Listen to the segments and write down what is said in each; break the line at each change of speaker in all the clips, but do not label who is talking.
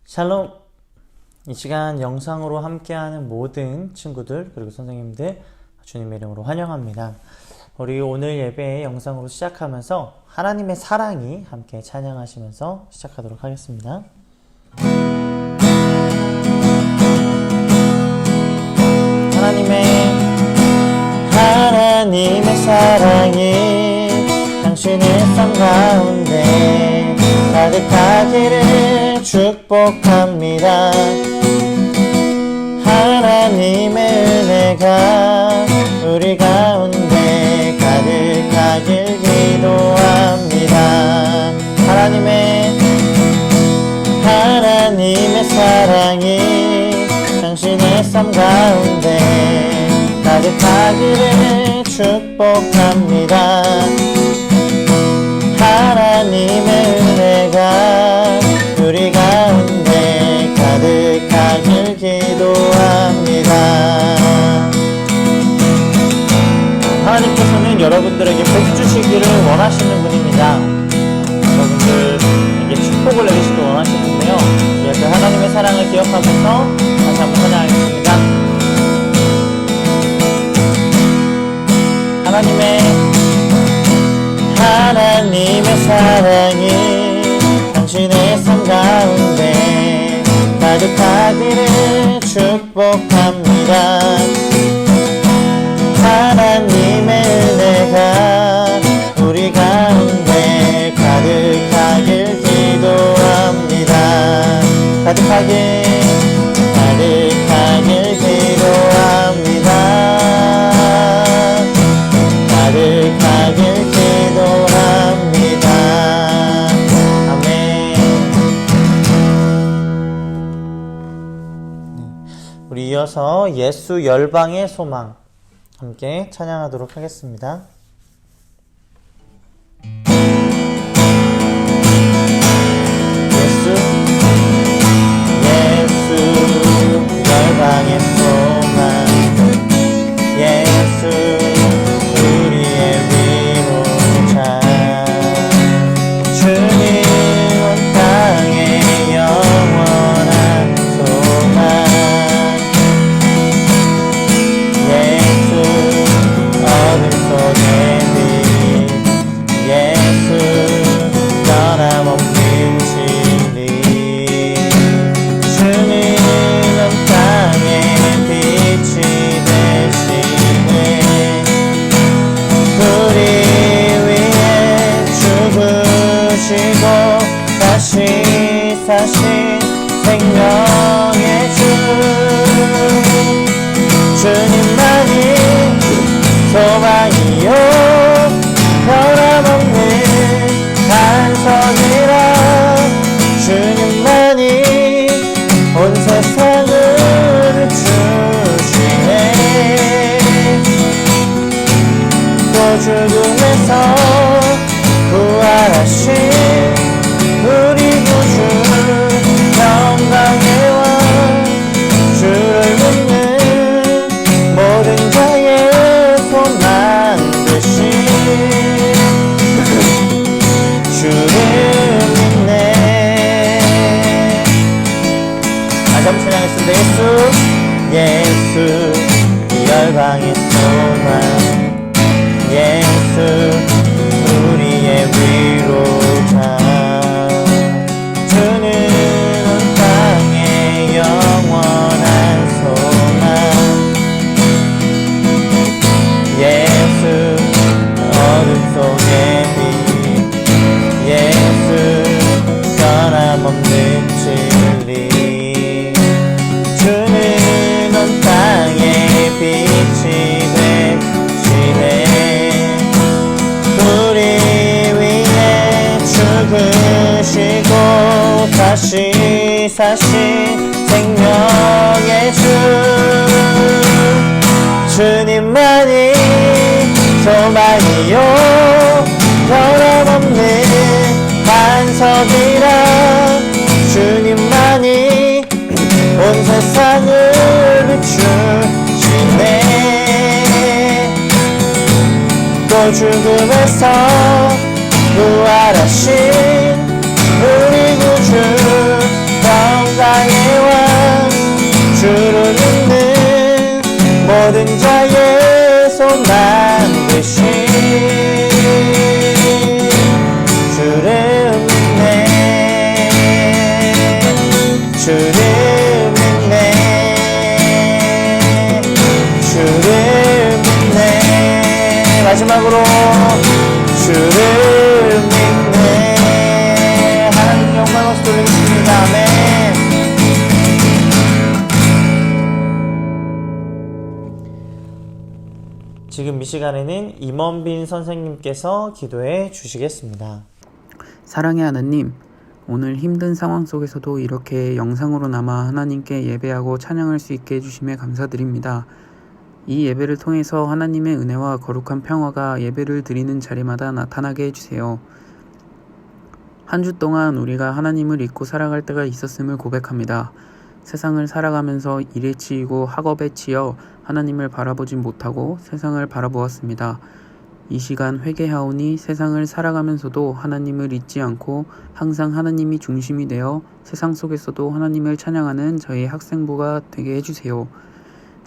샬롬! 이 시간 영상으로 함께하는 모든 친구들 그리고 선생님들 주님의 이름으로 환영합니다. 우리 오늘 예배 영상으로 시작하면서 하나님의 사랑이 함께 찬양하시면서 시작하도록 하겠습니다. 하나님의 사랑이 당신의 삶 가운데 가득하기를 축복합니다. 하나님의 은혜가 우리 가운데 가득하길 기도합니다. 하나님의 사랑이 당신의 삶 가운데 가득하기를 축복합니다. 하나님의 은혜가 우리 가운데 가득하길 기도합니다. 하나님께서는 여러분들에게 복 주시기를 원하시는 분입니다. 여러분들에게 축복을 내리시길 원하시는데요. 그 하나님의 사랑을 기억하면서 다시 한번 찬양하겠습니다. 하나님의 사랑이 당신의 삶 가운데 가득하기를 축복합니다. 하나님의 은혜가 우리 가운데 가득하길 기도합니다. 가득하길 기도합니다. 가득하길 기도합니다. 아멘. 우리 이어서 예수 열방의 소망 함께 찬양하도록 하겠습니다. 예수 열방의 소망 예수 우리의 위로자 주님 온 땅의 영원한 소망 예수 어둠 속의 빛 예수 변함없는 진리 주님 온 땅의 빛이 되시네 우리 위해 죽으시고 다시 사신 생명의 주 주님만이 소망이요 변함없는 반석이라 주님만이 온 세상을 비추시네 또 죽음에서 부활하신 우리 구주 영광의 왕 주를 믿는 모든 자의 소망 되신 주를 믿네. 다시 한번 찬양했습니다. 예수 열방의 소망 예수 우리의 위로자 주는 온 땅의 영원한 소망 예수 어둠 속의 빛 예수 변함없는 진리 주는 온 땅의 빛이 되시네 우리 위해 죽으시고 다시 사신 생명의 주 주님만이 소망이요 변함없는 반석이라 주님만이 온 세상을 비추시네 또 죽음에서 부활하신 우리 구주 영광 모든 자의 소망 되신 주를 믿네. 주를 믿네. 주를 믿네. 마지막으로 주를 믿네. 하나님 영광 박수 돌리겠습니다. 아멘. 지금 이 시간에는 임원빈 선생님께서 기도해 주시겠습니다.
사랑의 하나님, 오늘 힘든 상황 속에서도 이렇게 영상으로나마 하나님께 예배하고 찬양할 수 있게 해주심에 감사드립니다. 이 예배를 통해서 하나님의 은혜와 거룩한 평화가 예배를 드리는 자리마다 나타나게 해주세요. 한 주 동안 우리가 하나님을 잊고 살아갈 때가 있었음을 고백합니다. 세상을 살아가면서 일에 치이고 학업에 치여 하나님을 바라보지 못하고 세상을 바라보았습니다. 이 시간 회개하오니 세상을 살아가면서도 하나님을 잊지 않고 항상 하나님이 중심이 되어 세상 속에서도 하나님을 찬양하는 저희 학생부가 되게 해주세요.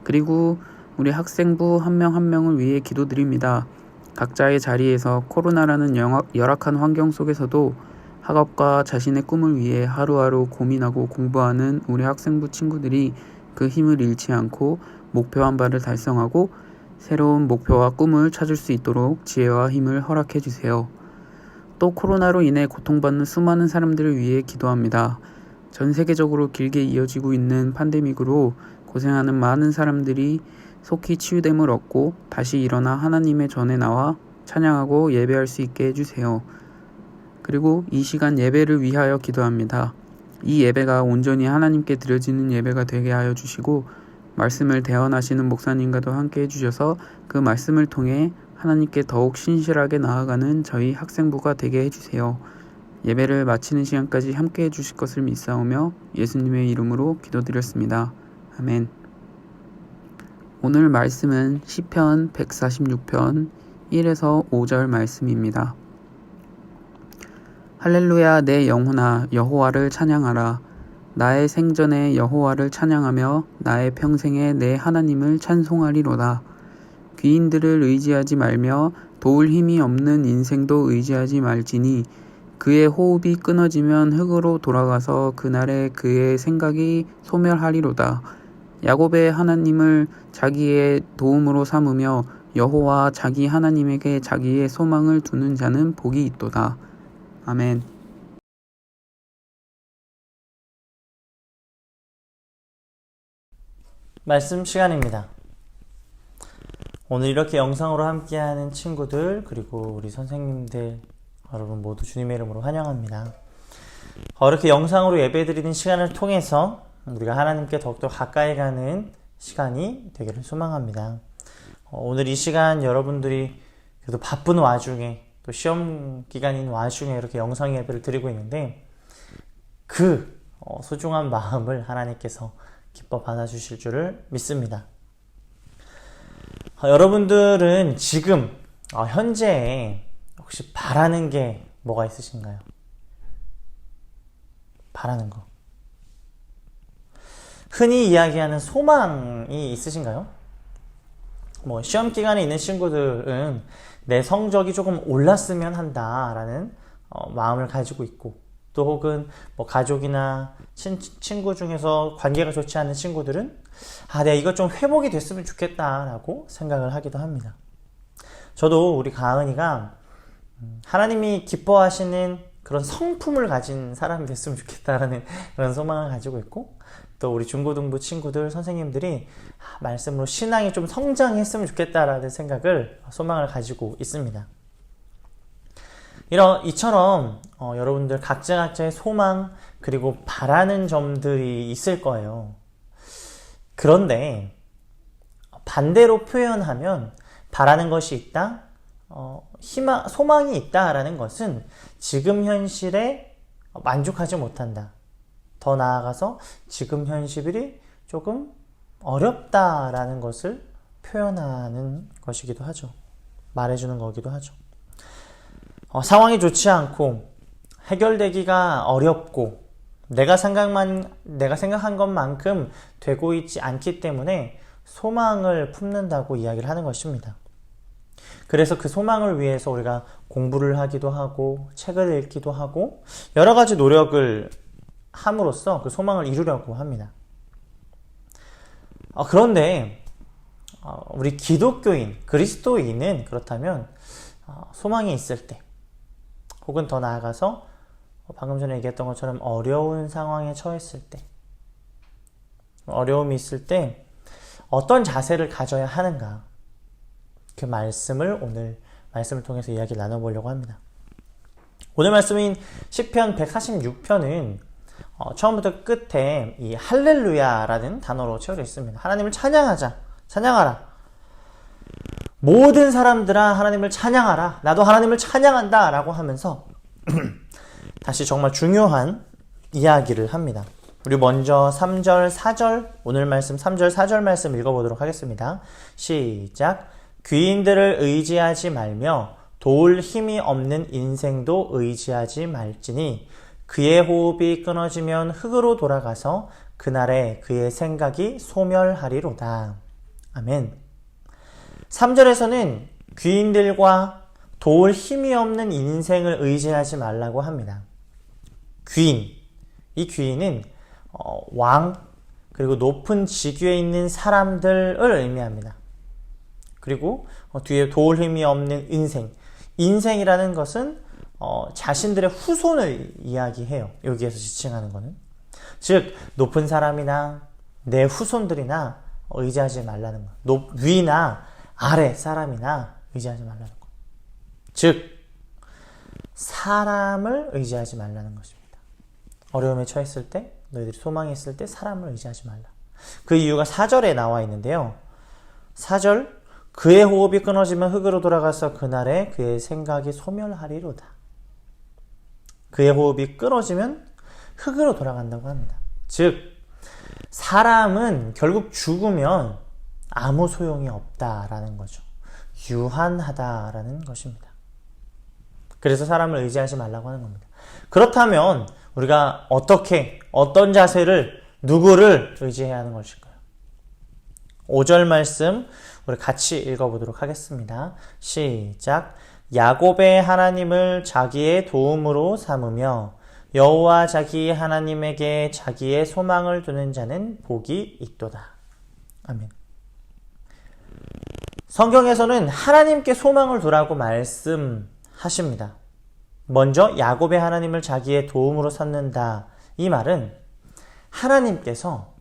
그리고 우리 학생부 한 명 한 명을 위해 기도드립니다. 각자의 자리에서 코로나라는 열악한 환경 속에서도 학업과 자신의 꿈을 위해 하루하루 고민하고 공부하는 우리 학생부 친구들이 그 힘을 잃지 않고 목표한 바를 달성하고 새로운 목표와 꿈을 찾을 수 있도록 지혜와 힘을 허락해 주세요. 또 코로나로 인해 고통받는 수많은 사람들을 위해 기도합니다. 전 세계적으로 길게 이어지고 있는 팬데믹으로 고생하는 많은 사람들이 속히 치유됨을 얻고 다시 일어나 하나님의 전에 나와 찬양하고 예배할 수 있게 해주세요. 그리고 이 시간 예배를 위하여 기도합니다. 이 예배가 온전히 하나님께 드려지는 예배가 되게 하여 주시고 말씀을 대언하시는 목사님과도 함께 해주셔서 그 말씀을 통해 하나님께 더욱 신실하게 나아가는 저희 학생부가 되게 해주세요. 예배를 마치는 시간까지 함께 해주실 것을 믿사오며 예수님의 이름으로 기도드렸습니다. 아멘. 오늘 말씀은 시편 146편 1에서 5절 말씀입니다. 할렐루야 내 영혼아 여호와를 찬양하라. 나의 생전에 여호와를 찬양하며 나의 평생에 내 하나님을 찬송하리로다. 귀인들을 의지하지 말며 도울 힘이 없는 인생도 의지하지 말지니 그의 호흡이 끊어지면 흙으로 돌아가서 그날에 그의 생각이 소멸하리로다. 야곱의 하나님을 자기의 도움으로 삼으며 여호와 자기 하나님에게 자기의 소망을 두는 자는 복이 있도다. 아멘.
말씀 시간입니다. 오늘 이렇게 영상으로 함께하는 친구들 그리고 우리 선생님들 여러분 모두 주님의 이름으로 환영합니다. 이렇게 영상으로 예배드리는 시간을 통해서 우리가 하나님께 더욱더 가까이 가는 시간이 되기를 소망합니다. 오늘 이 시간 여러분들이 그래도 바쁜 와중에 또 시험 기간인 와중에 이렇게 영상 예배를 드리고 있는데 그 소중한 마음을 하나님께서 기뻐 받아주실 줄을 믿습니다. 여러분들은 지금 현재 혹시 바라는 게 뭐가 있으신가요? 바라는 거. 흔히 이야기하는 소망이 있으신가요? 시험 기간에 있는 친구들은 내 성적이 조금 올랐으면 한다라는 마음을 가지고 있고 또 혹은 가족이나 친구 중에서 관계가 좋지 않은 친구들은 내가 이것 좀 회복이 됐으면 좋겠다라고 생각을 하기도 합니다. 저도 우리 가은이가 하나님이 기뻐하시는 그런 성품을 가진 사람이 됐으면 좋겠다라는 그런 소망을 가지고 있고 또 우리 중고등부 친구들 선생님들이 말씀으로 신앙이 좀 성장했으면 좋겠다라는 생각을 소망을 가지고 있습니다. 이처럼 여러분들 각자의 소망 그리고 바라는 점들이 있을 거예요. 그런데 반대로 표현하면 바라는 것이 있다, 소망이 있다라는 것은 지금 현실에 만족하지 못한다. 더 나아가서 지금 현실이 조금 어렵다라는 것을 표현하는 것이기도 하죠. 말해주는 거기도 하죠. 상황이 좋지 않고 해결되기가 어렵고 내가 생각한 것만큼 되고 있지 않기 때문에 소망을 품는다고 이야기를 하는 것입니다. 그래서 그 소망을 위해서 우리가 공부를 하기도 하고 책을 읽기도 하고 여러 가지 노력을 함으로써 그 소망을 이루려고 합니다. 그런데 우리 기독교인, 그리스도인은 그렇다면 소망이 있을 때 혹은 더 나아가서 방금 전에 얘기했던 것처럼 어려운 상황에 처했을 때 어려움이 있을 때 어떤 자세를 가져야 하는가 그 말씀을 오늘 말씀을 통해서 이야기를 나눠보려고 합니다. 오늘 말씀인 시편 146편은 처음부터 끝에 이 할렐루야라는 단어로 채워져 있습니다. 하나님을 찬양하라. 모든 사람들아 하나님을 찬양하라. 나도 하나님을 찬양한다 라고 하면서 다시 정말 중요한 이야기를 합니다. 우리 먼저 3절, 4절 오늘 말씀 3절, 4절 말씀 읽어보도록 하겠습니다. 시작. 귀인들을 의지하지 말며 도울 힘이 없는 인생도 의지하지 말지니 그의 호흡이 끊어지면 흙으로 돌아가서 그날에 그의 생각이 소멸하리로다. 아멘. 3절에서는 귀인들과 도울 힘이 없는 인생을 의지하지 말라고 합니다. 귀인, 이 귀인은 왕 그리고 높은 직위에 있는 사람들을 의미합니다. 그리고 뒤에 도울 힘이 없는 인생이라는 것은 자신들의 후손을 이야기해요. 여기에서 지칭하는 것은 즉 높은 사람이나 내 후손들이나 의지하지 말라는 것, 위나 아래 사람이나 의지하지 말라는 것, 즉 사람을 의지하지 말라는 것입니다. 어려움에 처했을 때 너희들이 소망이 있을 때 사람을 의지하지 말라. 그 이유가 4절에 나와 있는데요. 4절 그의 호흡이 끊어지면 흙으로 돌아가서 그날에 그의 생각이 소멸하리로다. 그의 호흡이 끊어지면 흙으로 돌아간다고 합니다. 즉 사람은 결국 죽으면 아무 소용이 없다라는 거죠. 유한하다라는 것입니다. 그래서 사람을 의지하지 말라고 하는 겁니다. 그렇다면 우리가 어떤 자세를 누구를 의지해야 하는 것일까요? 5절 말씀 우리 같이 읽어보도록 하겠습니다. 시작. 야곱의 하나님을 자기의 도움으로 삼으며 여호와 자기 하나님에게 자기의 소망을 두는 자는 복이 있도다. 아멘. 성경에서는 하나님께 소망을 두라고 말씀하십니다. 먼저 야곱의 하나님을 자기의 도움으로 삼는다. 이 말은 하나님께서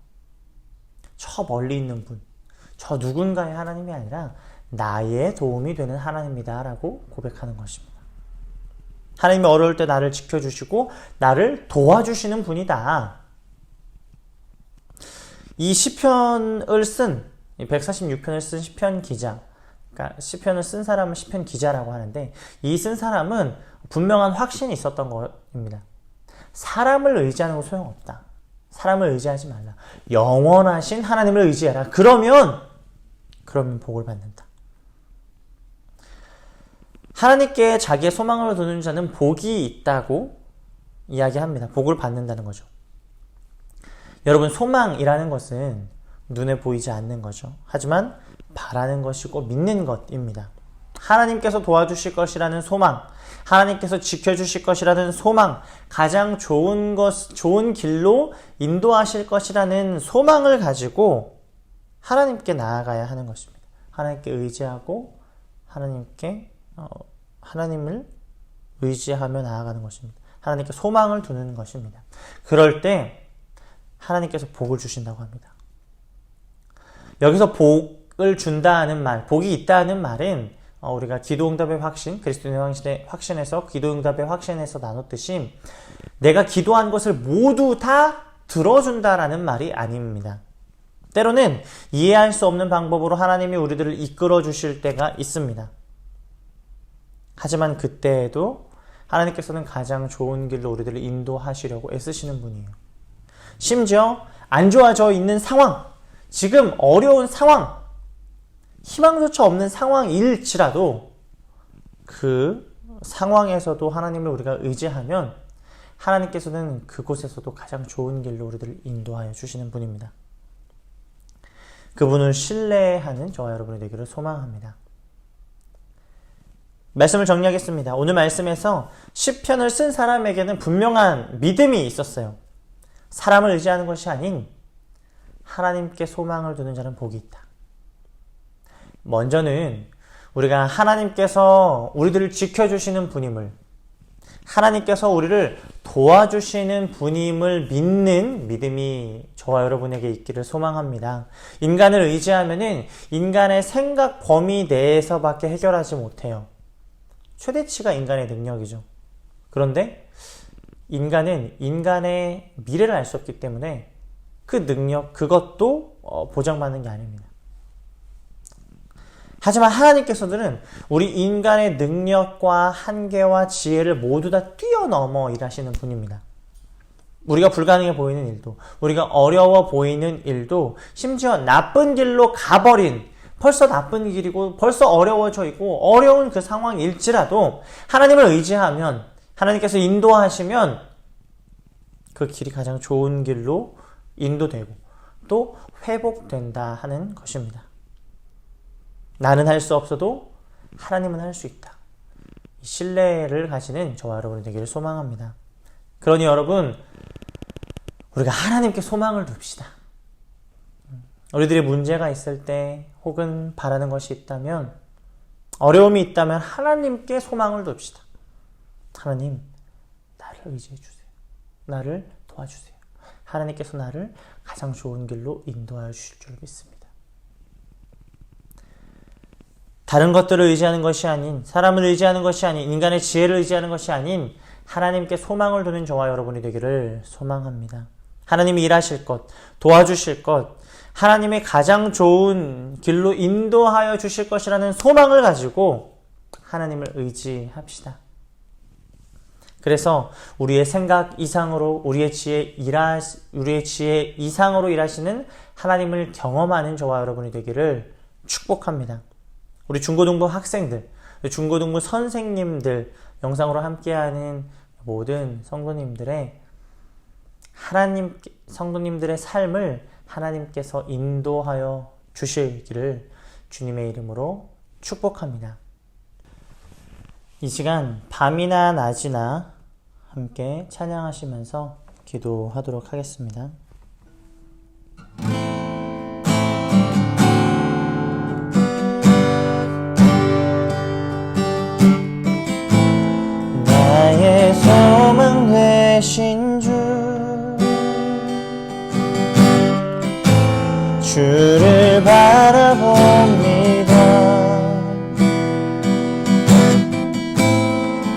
저 멀리 있는 분, 저 누군가의 하나님이 아니라 나의 도움이 되는 하나님이다 라고 고백하는 것입니다. 하나님이 어려울 때 나를 지켜주시고 나를 도와주시는 분이다. 이 시편을 쓴 146편을 쓴 시편 기자, 그러니까 시편을 쓴 사람은 시편 기자라고 하는데 이 쓴 사람은 분명한 확신이 있었던 것입니다. 사람을 의지하는 거 소용없다. 사람을 의지하지 말라. 영원하신 하나님을 의지해라. 그러면 복을 받는다. 하나님께 자기의 소망을 두는 자는 복이 있다고 이야기합니다. 복을 받는다는 거죠. 여러분, 소망이라는 것은 눈에 보이지 않는 거죠. 하지만 바라는 것이고 믿는 것입니다. 하나님께서 도와주실 것이라는 소망, 하나님께서 지켜주실 것이라는 소망, 가장 좋은 길로 인도하실 것이라는 소망을 가지고 하나님께 나아가야 하는 것입니다. 하나님께 의지하고 하나님을 의지하며 나아가는 것입니다. 하나님께 소망을 두는 것입니다. 그럴 때 하나님께서 복을 주신다고 합니다. 여기서 복을 준다는 말, 복이 있다는 말은 우리가 기도응답의 확신, 그리스도인의 확신에서 기도응답의 확신에서 나눴듯이 내가 기도한 것을 모두 다 들어준다라는 말이 아닙니다. 때로는 이해할 수 없는 방법으로 하나님이 우리들을 이끌어 주실 때가 있습니다. 하지만 그때에도 하나님께서는 가장 좋은 길로 우리들을 인도하시려고 애쓰시는 분이에요. 심지어 안 좋아져 있는 상황, 지금 어려운 상황, 희망조차 없는 상황일지라도 그 상황에서도 하나님을 우리가 의지하면 하나님께서는 그곳에서도 가장 좋은 길로 우리들을 인도하여 주시는 분입니다. 그분을 신뢰하는 저와 여러분이 되기를 소망합니다. 말씀을 정리하겠습니다. 오늘 말씀에서 시편을 쓴 사람에게는 분명한 믿음이 있었어요. 사람을 의지하는 것이 아닌 하나님께 소망을 두는 자는 복이 있다. 먼저는 우리가 하나님께서 우리들을 지켜주시는 분임을, 하나님께서 우리를 도와주시는 분임을 믿는 믿음이 저와 여러분에게 있기를 소망합니다. 인간을 의지하면은 인간의 생각 범위 내에서밖에 해결하지 못해요. 최대치가 인간의 능력이죠. 그런데 인간은 인간의 미래를 알 수 없기 때문에 그 능력, 그것도 보장받는 게 아닙니다. 하지만 하나님께서는 우리 인간의 능력과 한계와 지혜를 모두 다 뛰어넘어 일하시는 분입니다. 우리가 불가능해 보이는 일도, 우리가 어려워 보이는 일도, 심지어 나쁜 길로 가버린, 벌써 나쁜 길이고 벌써 어려워져 있고 어려운 그 상황일지라도 하나님을 의지하면, 하나님께서 인도하시면 그 길이 가장 좋은 길로 인도되고 또 회복된다 하는 것입니다. 나는 할 수 없어도 하나님은 할 수 있다. 이 신뢰를 가지는 저와 여러분이 되기를 소망합니다. 그러니 여러분, 우리가 하나님께 소망을 둡시다. 우리들이 문제가 있을 때 혹은 바라는 것이 있다면, 어려움이 있다면 하나님께 소망을 둡시다. 하나님, 나를 의지해 주세요. 나를 도와주세요. 하나님께서 나를 가장 좋은 길로 인도하여 주실 줄 믿습니다. 다른 것들을 의지하는 것이 아닌, 사람을 의지하는 것이 아닌, 인간의 지혜를 의지하는 것이 아닌 하나님께 소망을 두는 저와 여러분이 되기를 소망합니다. 하나님이 일하실 것, 도와주실 것, 하나님의 가장 좋은 길로 인도하여 주실 것이라는 소망을 가지고 하나님을 의지합시다. 그래서 우리의 생각 이상으로, 우리의 지혜 이상으로 일하시는 하나님을 경험하는 저와 여러분이 되기를 축복합니다. 우리 중고등부 학생들, 중고등부 선생님들, 영상으로 함께하는 모든 성도님들의 성도님들의 삶을 하나님께서 인도하여 주시기를 주님의 이름으로 축복합니다. 이 시간 밤이나 낮이나 함께 찬양하시면서 기도하도록 하겠습니다. 나의 소망 되신 주를 바라봅니다.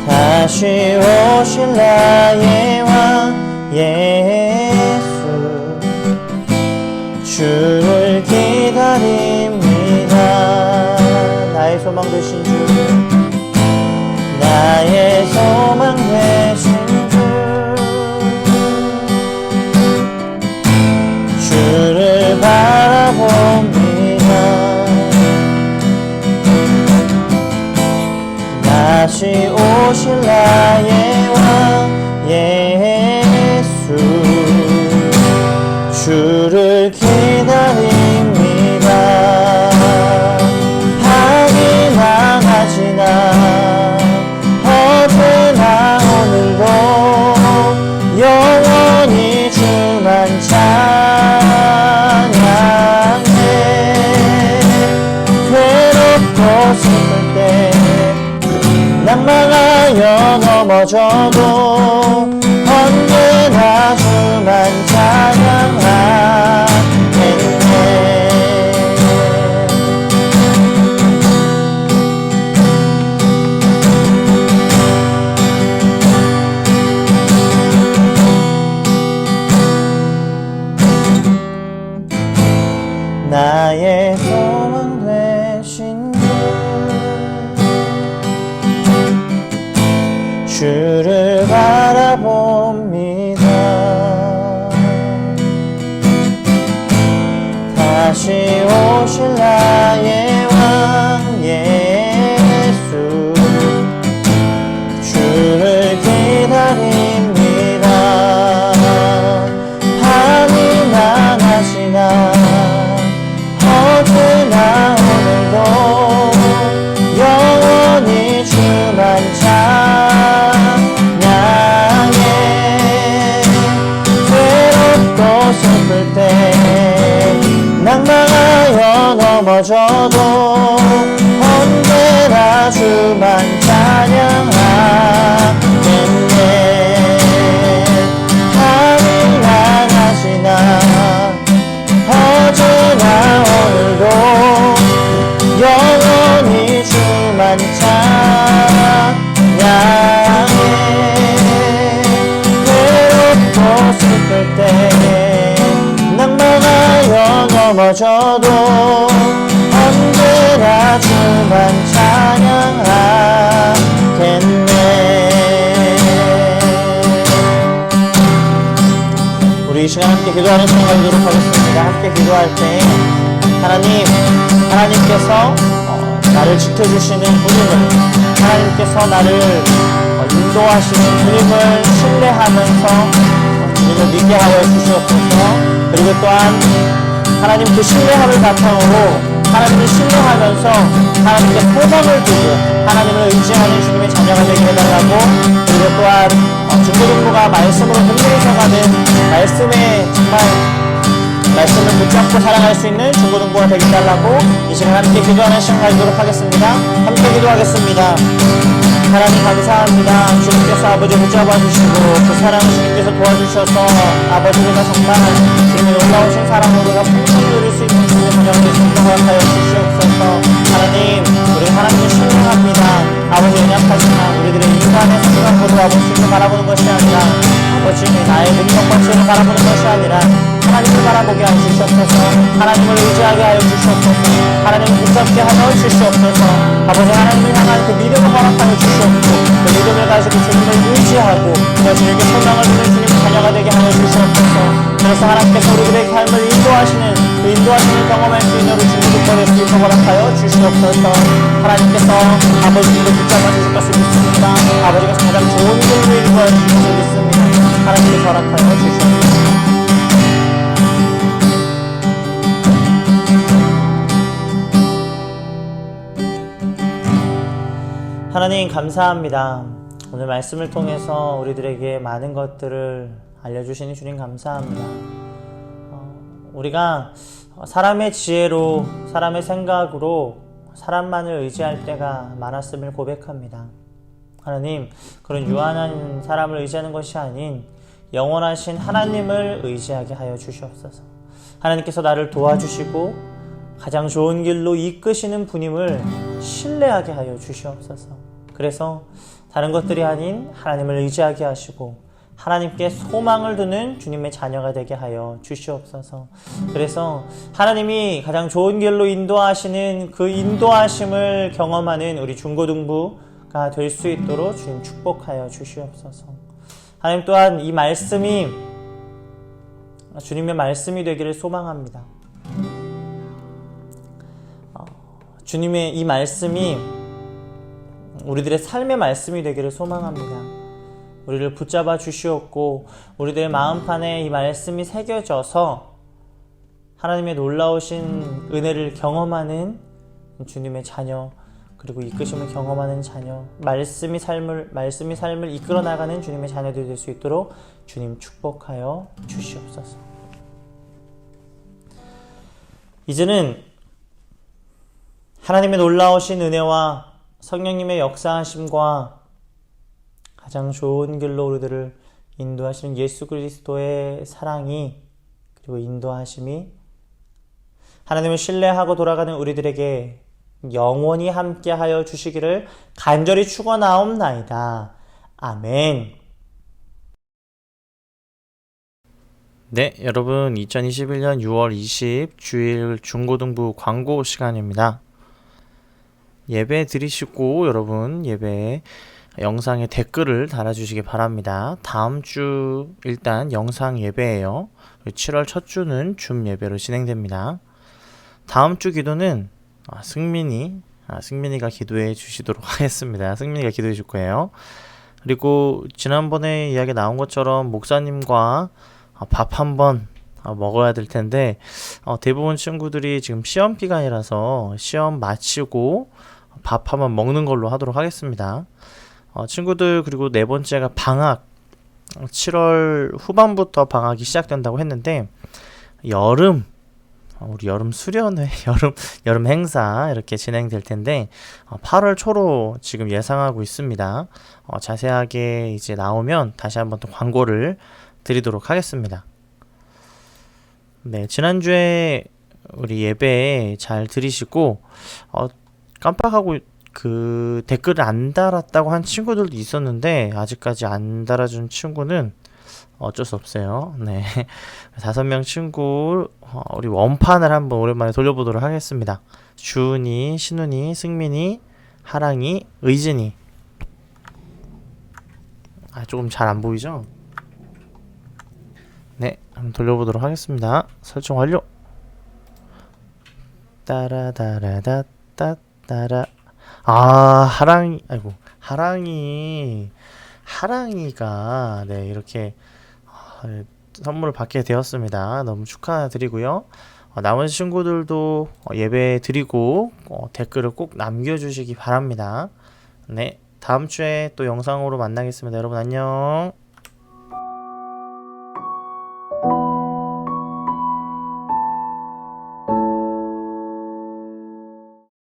다시 오실 나의 왕 예수, 주를 기다립니다. 나의 소망 되신 주, 나의 소망 되신 주를 바라봅니다. 다시 오실 나의 왕 예수, 주를 기다립니다. 밤이나 낮이나 어제나 오늘도 영원히 주만 찬양해. 괴롭고 슬플 때 낭망하여 넘어져도 언제나 주만 찬양하겠네. 나의 소망 되신 주를 바라봅니다. 다시 오실 나의 왕 예수, 주를 기다립니다. 밤이나 낮이나 넘어져도 언제나 주만 찬양하겠네. 밤이 나가시나 어제나 오늘도 영원히 주만 찬양해. 괴롭고 슬플 때 낭만하여 넘어져도 언제나 주만 찬양하겠네. 우리 이 시간 함께 기도하는 시간 가지도록 하겠습니다. 함께 기도할 때 하나님께서 나를 지켜주시는 분임을, 하나님께서 나를 인도하시는 분임을 신뢰하면서 주님을 믿게 하여 주시옵소서. 그리고 또한 하나님 그 신뢰함을 바탕으로 하나님을 신뢰하면서 하나님께 소망을 두고 하나님을 의지하는 주님의 자녀가 되게 해달라고, 그리고 또한 중고등부가 말씀으로 흔들려서가는 말씀을 붙잡고 살아갈 수 있는 중고등부가 되게 해달라고 이 시간 함께 기도하는 시간 가지도록 하겠습니다. 함께 기도하겠습니다. 하나님 감사합니다. 주님께서 아버지 붙잡아 주시고 그 사랑을 주님께서 도와주셔서 아버지가 정말 주님의 놀라우신 사랑으로 우리가 풍성히 누릴 수 있는 주님의 자녀가 될 수 있도록 하여 주시옵소서. 하나님, 우리 하나님을 신뢰합니다. 아버지 연약하지만 우리들의 인간의 생각으로 아버지를 바라보는 것이 아니라 아버지 나의 능력과 지혜를 바라보는 것이 아니라 하나님을 바라보게 하여 주시옵소서. 하나님을 의지하게 하여 주시옵소서. 하나님을 붙잡게 하여 주시옵소서. 아버지 하나님을 향한 그 믿음을 허락하여 주시옵소서. 그 믿음을 가지고 주님을 의지하고 주님께 소망을 두는 주님의 자녀가 되게 하여 주시옵소서. 그래서 하나님께서 우리들의 삶을 인도하시는 경험할 수 있는 우리 중고등부 될 수 있도록 허락하여 주시옵소서. 하나님께서 아버지를 붙잡아 주실 것을 믿습니다. 아버지가 가장 좋은 길로 인도하여 주실 것을 믿습니다. 하나님께서 허락하여 주시옵소서. 하나님 감사합니다. 오늘 말씀을 통해서 우리들에게 많은 것들을 알려주시니 주님 감사합니다. 우리가 사람의 지혜로, 사람의 생각으로 사람만을 의지할 때가 많았음을 고백합니다. 하나님, 그런 유한한 사람을 의지하는 것이 아닌 영원하신 하나님을 의지하게 하여 주시옵소서. 하나님께서 나를 도와주시고 가장 좋은 길로 이끄시는 분임을 신뢰하게 하여 주시옵소서. 그래서 다른 것들이 아닌 하나님을 의지하게 하시고 하나님께 소망을 두는 주님의 자녀가 되게 하여 주시옵소서. 그래서 하나님이 가장 좋은 길로 인도하시는 그 인도하심을 경험하는 우리 중고등부가 될 수 있도록 주님 축복하여 주시옵소서. 하나님 또한 이 말씀이 주님의 말씀이 되기를 소망합니다. 주님의 이 말씀이 우리들의 삶의 말씀이 되기를 소망합니다. 우리를 붙잡아 주시옵고 우리들의 마음판에 이 말씀이 새겨져서 하나님의 놀라우신 은혜를 경험하는 주님의 자녀, 그리고 이끄심을 경험하는 자녀, 말씀이 삶을 이끌어 나가는 주님의 자녀들이 될 수 있도록 주님 축복하여 주시옵소서. 이제는 하나님의 놀라우신 은혜와 성령님의 역사하심과 가장 좋은 길로 우리들을 인도하시는 예수 그리스도의 사랑이, 그리고 인도하심이 하나님을 신뢰하고 돌아가는 우리들에게 영원히 함께하여 주시기를 간절히 축원하옵나이다. 아멘. 네, 여러분 2021년 6월 20 주일 중고등부 광고 시간입니다. 예배 드리시고 여러분 예배 영상에 댓글을 달아주시기 바랍니다. 다음 주 일단 영상 예배예요. 7월 첫 주는 줌 예배로 진행됩니다. 다음 주 기도는 승민이가 기도해 주시도록 하겠습니다. 승민이가 기도해 줄 거예요. 그리고 지난번에 이야기 나온 것처럼 목사님과 밥 한번 먹어야 될 텐데 대부분 친구들이 지금 시험 기간이라서 시험 마치고 밥 한번 먹는 걸로 하도록 하겠습니다. 친구들, 그리고 네 번째가 방학, 7월 후반부터 방학이 시작된다고 했는데 여름 우리 여름 수련회, 여름 행사 이렇게 진행될 텐데 8월 초로 지금 예상하고 있습니다. 자세하게 이제 나오면 다시 한번 또 광고를 드리도록 하겠습니다. 네, 지난주에 우리 예배 잘 들으시고 깜빡하고 그 댓글을 안 달았다고 한 친구들도 있었는데 아직까지 안 달아준 친구는 어쩔 수 없어요. 네. 5명 친구, 우리 원판을 한번 오랜만에 돌려보도록 하겠습니다. 주은이, 신훈이, 승민이, 하랑이, 의진이. 조금 잘 안 보이죠? 네. 한번 돌려보도록 하겠습니다. 설정 완료. 따라다라다, 따따라. 하랑이가, 네, 이렇게 선물을 받게 되었습니다. 너무 축하드리고요. 나머지 친구들도 예배 드리고 댓글을 꼭 남겨주시기 바랍니다. 네, 다음 주에 또 영상으로 만나겠습니다. 여러분 안녕.